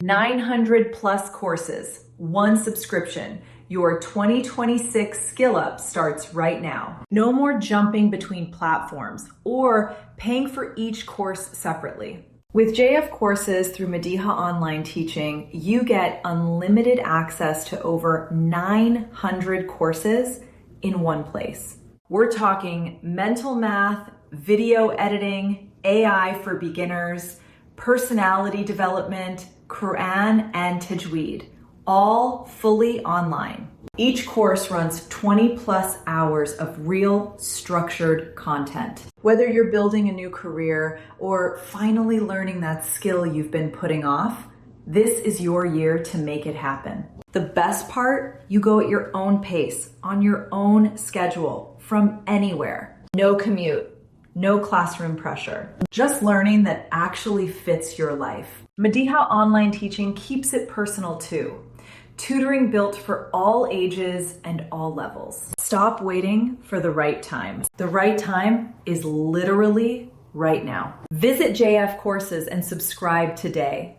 900 plus courses, one subscription. Your 2026 Skill Up starts right now. No more jumping between platforms or paying for each course separately. With JF Courses through Madiha Online Teaching, you get unlimited access to over 900 courses in one place. We're talking mental math, video editing, AI for beginners, personality development, Quran and Tajweed, all fully online. Each course runs 20 plus hours of real structured content. Whether you're building a new career or finally learning that skill you've been putting off, this is your year to make it happen. The best part, you go at your own pace, on your own schedule, from anywhere. No commute, no classroom pressure. Just learning that actually fits your life. Madiha Online Teaching keeps it personal too. Tutoring built for all ages and all levels. Stop waiting for the right time. The right time is literally right now. Visit JF Courses and subscribe today.